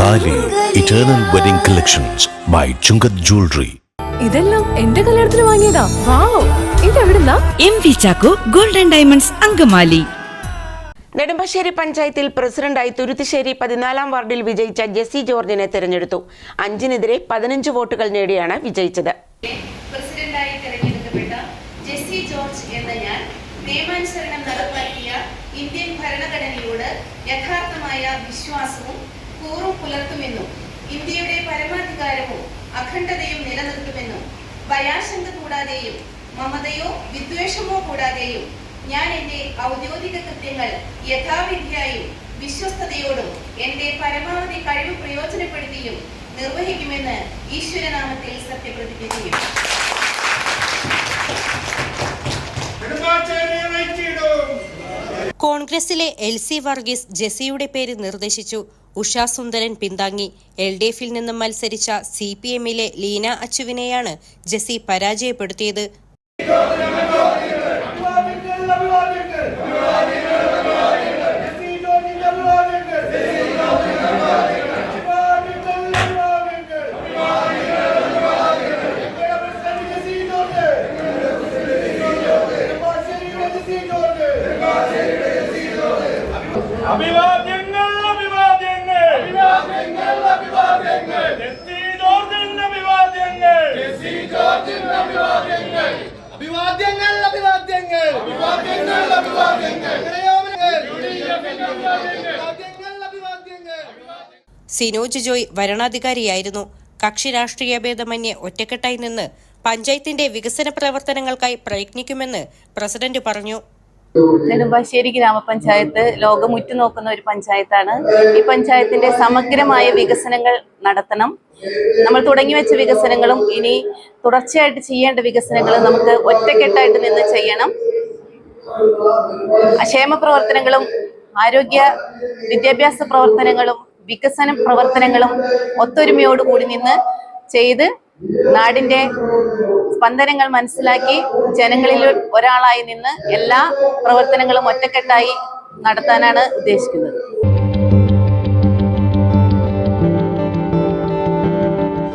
താലി eternal wedding collections by Chungath jewellery. ഇതെല്ലാം എന്റെ കല്യാണത്തിന് വാങ്ങിയതാ. വാവ്, ഇതെവിടുന്നാ? MV Chacko golden diamonds Angamaly. Nedumbassery പഞ്ചായത്തിൽ പ്രസിഡന്റായി തുരുത്തിശ്ശേരി 14-ാം വാർഡിൽ വിജയിച്ച ജെസി ജോർജിനെ തെരഞ്ഞെടുത്തു. 5-നെതിരെ 15 വോട്ടുകൾ നേടിയാണ് വിജയിച്ചത്. പ്രസിഡന്റായി തെരഞ്ഞെടുക്കപ്പെട്ട ജെസി ജോർജ് എന്ന ഞാൻ നിയമാനുസരണം നടപ്പാക്കിയ ഇന്ത്യൻ ഭരണഘടനയോട് യഥാർത്ഥമായ വിശ്വാസവും കൂറും പുലർത്തുമെന്നും ഇന്ത്യയുടെ പരമാധികാരവും അഖണ്ഡതയും നിലനിർത്തുമെന്നും ഭയാശങ്ക കൂടാതെയും മമതയോ വിദ്വേഷമോ കൂടാതെയും ഞാൻ എൻ്റെ ഔദ്യോഗിക കൃത്യങ്ങൾ യഥാവിധിയായും വിശ്വസ്തയോടും എൻ്റെ പരമാവധി കഴിവ് പ്രയോജനപ്പെടുത്തിയും നിർവഹിക്കുമെന്ന് ഈശ്വരനാമത്തിൽ സത്യപ്രതിജ്ഞ ചെയ്യും. കോൺഗ്രസിലെ LC വർഗീസ് ജെസിയുടെ പേര് നിർദ്ദേശിച്ചു. ഉഷാ സുന്ദരൻ പിന്താങ്ങി. LDFിൽ നിന്നും മത്സരിച്ച CPMലെ ലീന അച്ചുവിനെയാണ് ജെസി പരാജയപ്പെടുത്തിയത്. സിനോജ് ജോയ് വരണാധികാരിയായിരുന്നു. കക്ഷി രാഷ്ട്രീയ ഭേദമന്യേ ഒറ്റക്കെട്ടായി നിന്ന് പഞ്ചായത്തിന്റെ വികസന പ്രവർത്തനങ്ങൾക്കായി പ്രയത്നിക്കുമെന്ന് പ്രസിഡന്റ് പറഞ്ഞു. നെടുമ്പാശ്ശേരി ഗ്രാമപഞ്ചായത്ത് ലോകം ഉറ്റുനോക്കുന്ന ഒരു പഞ്ചായത്താണ്. ഈ പഞ്ചായത്തിന്റെ സമഗ്രമായ വികസനങ്ങൾ നടത്തണം. നമ്മൾ തുടങ്ങിവെച്ച വികസനങ്ങളും ഇനി തുടർച്ചയായിട്ട് ചെയ്യേണ്ട വികസനങ്ങളും നമുക്ക് ഒറ്റക്കെട്ടായിട്ട് നിന്ന് ചെയ്യണം. ക്ഷേമ പ്രവർത്തനങ്ങളും ആരോഗ്യ വിദ്യാഭ്യാസ പ്രവർത്തനങ്ങളും വികസന പ്രവർത്തനങ്ങളും ഒത്തൊരുമയോടുകൂടി നിന്ന് ചെയ്ത് നാടിന്റെ സ്പന്ദനങ്ങൾ മനസ്സിലാക്കി ജനങ്ങളിൽ ഒരാളായി നിന്ന് എല്ലാ പ്രവർത്തനങ്ങളും ഒറ്റക്കെട്ടായി നടത്താനാണ് ഉദ്ദേശിക്കുന്നത്.